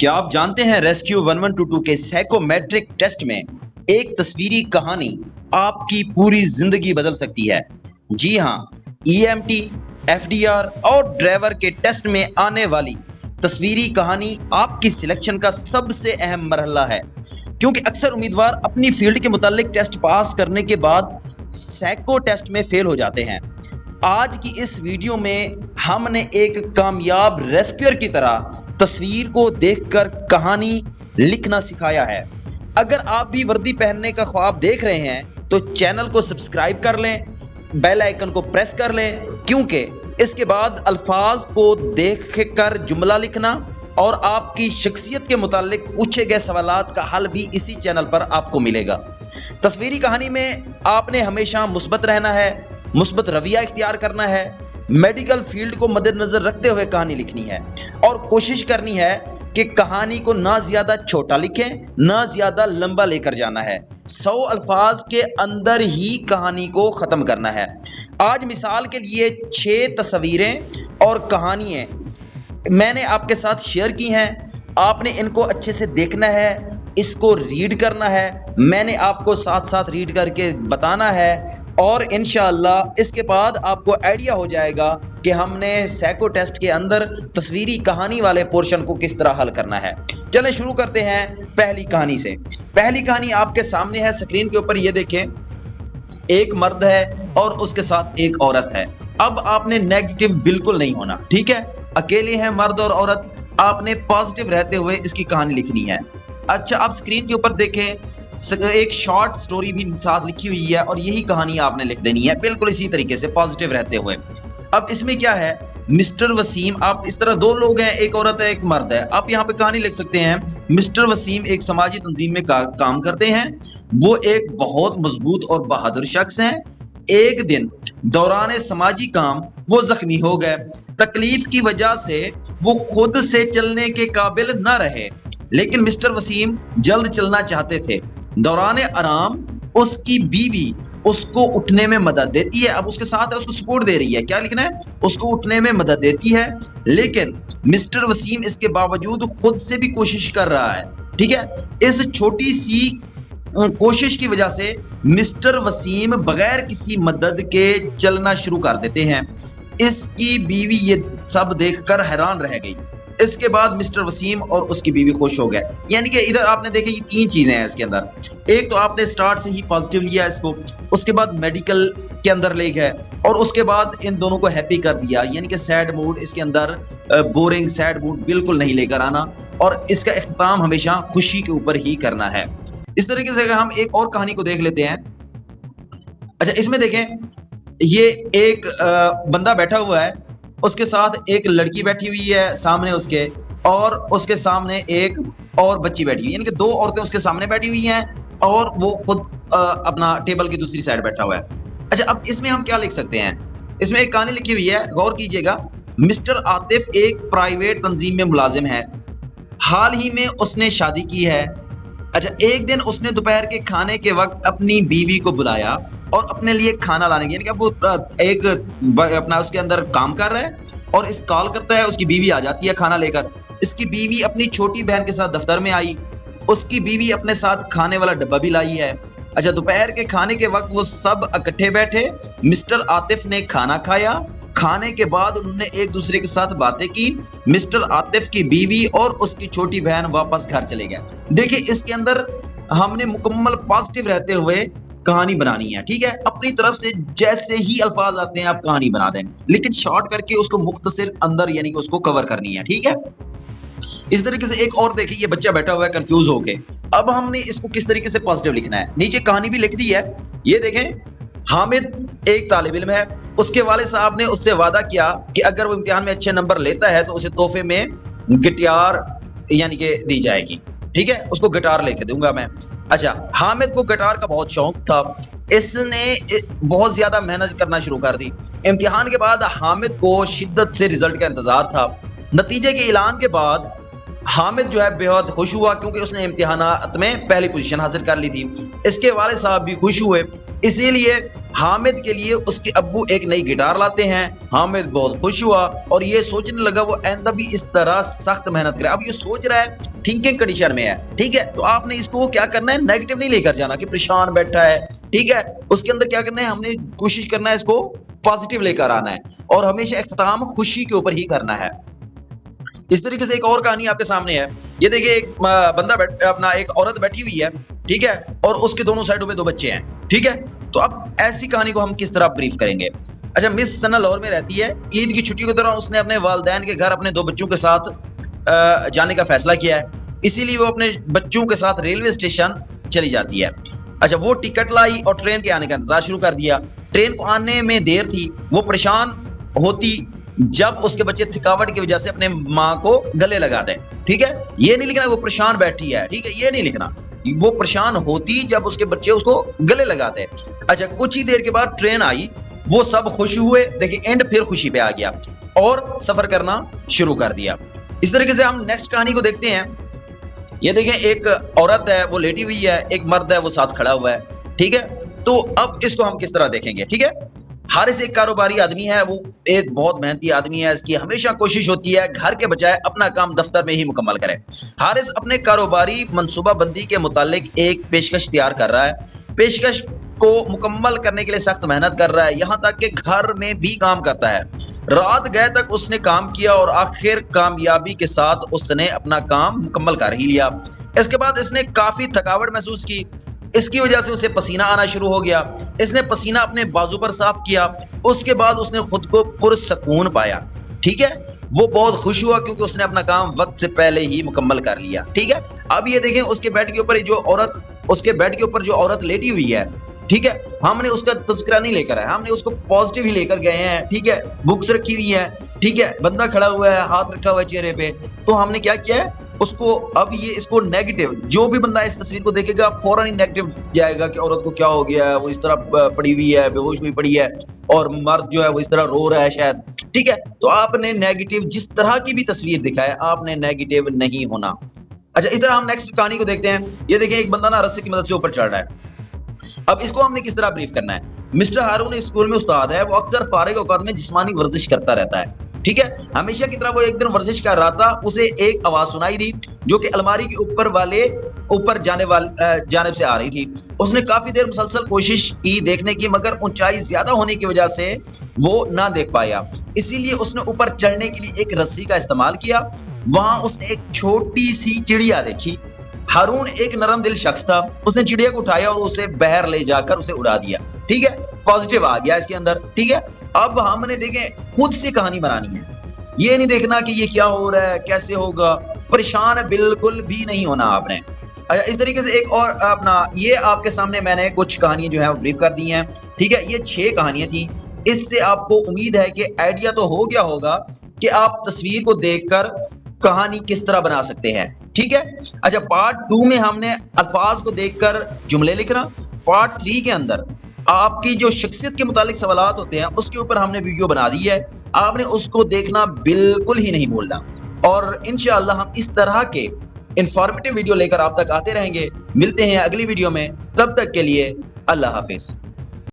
क्या आप जानते हैं रेस्क्यू 1122 के साइकोमेट्रिक टेस्ट में एक तस्वीरी कहानी आपकी पूरी जिंदगी बदल सकती है। जी हाँ, ईएमटी, एफडीआर और ड्राइवर के टेस्ट में आने वाली तस्वीरी कहानी आपकी सिलेक्शन का सबसे अहम मरहला है, क्योंकि अक्सर उम्मीदवार अपनी फील्ड के मुतालिक टेस्ट पास करने के बाद साइको टेस्ट में फेल हो जाते हैं। आज की इस वीडियो में हमने एक कामयाब रेस्क्यूअर की तरह तस्वीर को देखकर कहानी लिखना सिखाया है। अगर आप भी वर्दी पहनने का ख्वाब देख रहे हैं तो चैनल को सब्सक्राइब कर लें, बेल आइकन को प्रेस कर लें, क्योंकि इसके बाद अल्फाज को देखकर जुमला लिखना और आपकी शख्सियत के मुतालिक पूछे गए सवालात का हल भी इसी चैनल पर आपको मिलेगा। तस्वीरी कहानी में आपने हमेशा मुस्बत रहना है, मुस्बत रवैया इख्तियार करना है, मेडिकल फील्ड को मद्देनजर रखते हुए कहानी लिखनी है और कोशिश करनी है कि कहानी को ना ज्यादा छोटा लिखें, ना ज्यादा लंबा लेकर जाना है। 100 अल्फाज के अंदर ही कहानी को ख़त्म करना है। आज मिसाल के लिए 6 तस्वीरें और कहानियाँ मैंने आपके साथ शेयर की हैं। आपने इनको अच्छे से देखना है, इसको रीड करना है, मैंने आपको साथ साथ रीड करके बताना है और इंशाअल्लाह इसके बाद आपको आइडिया हो जाएगा कि हमने साइको टेस्ट के अंदर तस्वीरी कहानी वाले पोर्शन को किस तरह हल करना है। चलें शुरू करते हैं पहली कहानी से। पहली कहानी आपके सामने है स्क्रीन के ऊपर, ये देखें। एक मर्द है और उसके साथ एक औरत है। अब आपने नेगेटिव बिल्कुल नहीं होना, ठीक है। अकेले हैं मर्द और औरत, आपने पॉजिटिव रहते हुए इसकी कहानी लिखनी है। अच्छा, आप स्क्रीन के ऊपर देखें, एक शॉर्ट स्टोरी भी साथ लिखी हुई है और यही कहानी आपने लिख देनी है बिल्कुल इसी तरीके से पॉजिटिव रहते हुए। अब इसमें क्या है, मिस्टर वसीम, आप इस तरह 2 लोग हैं, एक औरत है एक मर्द है। आप यहाँ पे कहानी लिख सकते हैं। मिस्टर वसीम एक समाजी तंजीम में काम करते हैं। वो एक बहुत मजबूत और बहादुर शख्स हैं। एक दिन दौरान समाजी काम वो जख्मी हो गए। तकलीफ की वजह से वो खुद से चलने के काबिल न रहे, लेकिन मिस्टर वसीम जल्द चलना चाहते थे। दौरान आराम उसकी बीवी उसको उठने में मदद देती है। अब उसके साथ है, उसको सपोर्ट दे रही है। क्या लिखना है, उसको उठने में मदद देती है, लेकिन मिस्टर वसीम इसके बावजूद खुद से भी कोशिश कर रहा है, ठीक है। इस छोटी सी कोशिश की वजह से मिस्टर वसीम बगैर किसी मदद के चलना शुरू कर देते हैं। इसकी बीवी ये सब देखकर हैरान रह गई। इसके बाद मिस्टर वसीम और उसकी बीवी खुश हो गए। यानी कि इधर आपने देखे ये 3 चीजें हैं इसके अंदर। एक तो आपने स्टार्ट से ही पॉजिटिव लिया इसको, उसके बाद मेडिकल के अंदर ले गए और उसके बाद इन दोनों को हैप्पी कर दिया। यानी कि सैड मूड इसके अंदर, बोरिंग सैड मूड बिल्कुल नहीं लेकर आना और इसका इख्तिताम हमेशा खुशी के ऊपर ही करना है। इस तरीके से अगर हम एक और कहानी को देख लेते हैं। अच्छा, इसमें देखें, ये एक बंदा बैठा हुआ है, उसके साथ एक लड़की बैठी हुई है सामने उसके, और उसके सामने एक और बच्ची बैठी हुई है। यानी कि 2 औरतें उसके सामने बैठी हुई हैं और वो खुद अपना टेबल की दूसरी साइड बैठा हुआ है। अच्छा, अब इसमें हम क्या लिख सकते हैं, इसमें एक कहानी लिखी हुई है, गौर कीजिएगा। मिस्टर आतिफ एक प्राइवेट तंजीम में मुलाजिम है। हाल ही में उसने शादी की है। अच्छा, एक दिन उसने दोपहर के खाने के वक्त अपनी बीवी को बुलाया और अपने लिए खाना लाने की, यानी कि अब वो एक अपना उसके अंदर काम कर रहा है और इस कॉल करता है, उसकी बीवी आ जाती है खाना लेकर। इसकी बीवी अपनी छोटी बहन के साथ दफ्तर में आई। उसकी बीवी अपने साथ खाने वाला डब्बा भी लाई है। अच्छा, दोपहर के खाने के वक्त वो सब इकट्ठे बैठे। मिस्टर आतिफ ने खाना खाया। खाने के बाद उन्होंने एक दूसरे के साथ बातें की। मिस्टर आतिफ की बीवी और उसकी छोटी बहन वापस घर चले गए। देखिए, इसके अंदर हमने मुकम्मल पॉजिटिव रहते हुए कहानी बनानी है, ठीक है। अपनी तरफ से जैसे ही अल्फाज आते हैं आप कहानी बना दें, लेकिन शॉर्ट करके उसको मुख्तसर अंदर यानी कि उसको कवर करनी है, ठीक है। इस तरीके से एक और देखिए, ये बच्चा बैठा हुआ है कंफ्यूज होके। अब हमने इसको किस तरीके से पॉजिटिव लिखना है, नीचे कहानी भी लिख दी है। ये देखें, हामिद एक तालिब इल्म है। उसके वालिद साहब ने उससे वादा किया कि अगर वो इम्तिहान में अच्छे नंबर लेता है तो उसे तोहफे में गिटार यानी कि दी जाएगी, ठीक है। उसको गिटार लेके दूंगा मैं। अच्छा, हामिद को गिटार का बहुत शौक था। इसने बहुत ज्यादा मेहनत करना शुरू कर दी। इम्तिहान के बाद हामिद को शिद्दत से रिजल्ट का इंतजार था। नतीजे के ऐलान के बाद हामिद जो है बेहद खुश हुआ, क्योंकि उसने इम्तिहानात में पहली पोजीशन हासिल कर ली थी। इसके वालिद साहब भी खुश हुए, इसीलिए حامد کے لیے اس کے ابو ایک نئی گٹار لاتے ہیں. حامد بہت خوش ہوا اور یہ سوچنے لگا وہ آئندہ بھی اس طرح سخت محنت کرے. اب یہ سوچ رہا ہے, تھنکنگ کنڈیشن میں ہے, ٹھیک ہے. تو آپ نے اس کو کیا کرنا ہے, نیگیٹو نہیں لے کر جانا کہ پریشان بیٹھا ہے, ٹھیک ہے. اس کے اندر کیا کرنا ہے, ہم نے کوشش کرنا ہے اس کو پازیٹیو لے کر آنا ہے اور ہمیشہ اختتام خوشی کے اوپر ہی کرنا ہے. اس طریقے سے ایک اور کہانی آپ کے سامنے ہے. یہ دیکھیں ایک بندہ اپنا ایک عورت بیٹھی ہوئی ہے, ٹھیک ہے, اور اس کے دونوں سائڈوں پہ 2 بچے ہیں, ٹھیک ہے. تو اب ایسی کہانی کو ہم کس طرح بریف کریں گے. اچھا, مس ثنا لاہور میں رہتی ہے. عید کی چھٹی کے دوران اس نے اپنے والدین کے گھر اپنے 2 بچوں کے ساتھ جانے کا فیصلہ کیا ہے. اسی لیے وہ اپنے بچوں کے ساتھ ریلوے اسٹیشن چلی جاتی ہے. اچھا, وہ ٹکٹ لائی اور ٹرین کے آنے کا انتظار شروع کر دیا. ٹرین کو آنے میں دیر تھی. وہ پریشان ہوتی جب اس کے بچے تھکاوٹ کی وجہ سے اپنے ماں کو گلے لگا دیں, ٹھیک ہے. یہ نہیں لکھنا وہ پریشان بیٹھی ہے, ٹھیک ہے, یہ نہیں لکھنا. وہ پریشان ہوتی جب اس کے بچے اس کو گلے لگاتے. اچھا, کچھ ہی دیر کے بعد ٹرین آئی. وہ سب خوش ہوئے. دیکھیں اینڈ پھر خوشی پہ آ گیا اور سفر کرنا شروع کر دیا. اس طریقے سے ہم نیکسٹ کہانی کو دیکھتے ہیں. یہ دیکھیں ایک عورت ہے, وہ لیٹی ہوئی ہے, ایک مرد ہے وہ ساتھ کھڑا ہوا ہے, ٹھیک ہے. تو اب اس کو ہم کس طرح دیکھیں گے, ٹھیک ہے. حارث ایک کاروباری آدمی ہے. وہ ایک بہت محنتی آدمی ہے. اس کی ہمیشہ کوشش ہوتی ہے گھر کے بجائے اپنا کام دفتر میں ہی مکمل کرے. حارث اپنے کاروباری منصوبہ بندی کے متعلق ایک پیشکش تیار کر رہا ہے. پیشکش کو مکمل کرنے کے لیے سخت محنت کر رہا ہے, یہاں تک کہ گھر میں بھی کام کرتا ہے. رات گئے تک اس نے کام کیا اور آخر کامیابی کے ساتھ اس نے اپنا کام مکمل کر ہی لیا. اس کے بعد اس نے کافی تھکاوٹ محسوس کی. اس کی وجہ سے اسے پسینہ آنا شروع ہو گیا. اس نے پسینہ اپنے بازو پر صاف کیا. اس کے بعد اس نے خود کو پرسکون پایا, ٹھیک ہے. وہ بہت خوش ہوا کیونکہ اس نے اپنا کام وقت سے پہلے ہی مکمل کر لیا, ٹھیک ہے. اب یہ دیکھیں اس کے بیڈ کے اوپر جو عورت لیٹی ہوئی ہے, ٹھیک ہے, ہم نے اس کا تذکرہ نہیں لے کر آئے, ہم نے اس کو پازیٹیو ہی لے کر گئے ہیں, ٹھیک ہے. بکس رکھی ہوئی ہے, ٹھیک ہے, بندہ کھڑا ہوا ہے, ہاتھ رکھا ہوا ہے چہرے پہ. تو ہم نے کیا کیا ہے اس کو, اب یہ اس کو نیگیٹو, جو بھی بندہ اس تصویر کو دیکھے گا فوراً ہی نیگیٹو جائے گا کہ عورت کو کیا ہو گیا ہے, وہ اس طرح پڑی ہوئی ہے, بے ہوش ہوئی پڑی ہے, اور مرد جو ہے وہ اس طرح رو رہا ہے شاید, ٹھیک ہے. تو آپ نے نیگیٹو جس طرح کی بھی تصویر دکھائے آپ نے نیگیٹو نہیں ہونا. اچھا, اس طرح ہم نیکسٹ کہانی کو دیکھتے ہیں. یہ دیکھیں ایک بندہ نا رسی کی مدد سے اوپر چڑھ رہا ہے. اب اس کو ہم نے کس طرح بریف کرنا ہے. مسٹر ہارون اسکول میں استاد ہے. وہ اکثر فارغ اوقات میں جسمانی ورزش کرتا رہتا ہے, ٹھیک ہے. ہمیشہ کی طرح وہ ایک دن ورزش کر رہا تھا. اسے ایک آواز سنائی دی جو کہ الماری کے اوپر جانب سے آ رہی تھی. اس نے کافی دیر مسلسل کوشش کی دیکھنے کی, مگر اونچائی زیادہ ہونے کی وجہ سے وہ نہ دیکھ پایا. اسی لیے اس نے اوپر چڑھنے کے لیے ایک رسی کا استعمال کیا. وہاں اس نے ایک چھوٹی سی چڑیا دیکھی. ہارون ایک نرم دل شخص تھا. اس نے چڑیا کو اٹھایا اور اسے باہر لے جا کر اسے اڑا دیا, ٹھیک ہے. پازیٹیو آ گیا اس کے اندر, ٹھیک ہے. اب ہم نے دیکھیں خود سے کہانی بنانی ہے. یہ نہیں دیکھنا کہ یہ کیا ہو رہا ہے, کیسے ہوگا. پریشان بالکل بھی نہیں ہونا آپ نے. اس طریقے سے ایک اور یہ آپ کے سامنے میں نے کچھ کہانیاں جو ہے وہ بریف کر دی ہیں, ٹھیک ہے. یہ 6 کہانیاں تھیں. اس سے آپ کو امید ہے کہ آئیڈیا تو ہو گیا ہوگا کہ آپ تصویر کو دیکھ کر کہانی کس طرح بنا سکتے ہیں, ٹھیک ہے. اچھا, پارٹ 2 میں ہم نے الفاظ کو دیکھ کر جملے لکھنا. پارٹ 3 کے اندر آپ کی جو شخصیت کے متعلق سوالات ہوتے ہیں اس کے اوپر ہم نے ویڈیو بنا دی ہے. آپ نے اس کو دیکھنا بالکل ہی نہیں بھولنا. اور انشاءاللہ ہم اس طرح کے انفارمیٹیو ویڈیو لے کر آپ تک آتے رہیں گے. ملتے ہیں اگلی ویڈیو میں, تب تک کے لیے اللہ حافظ.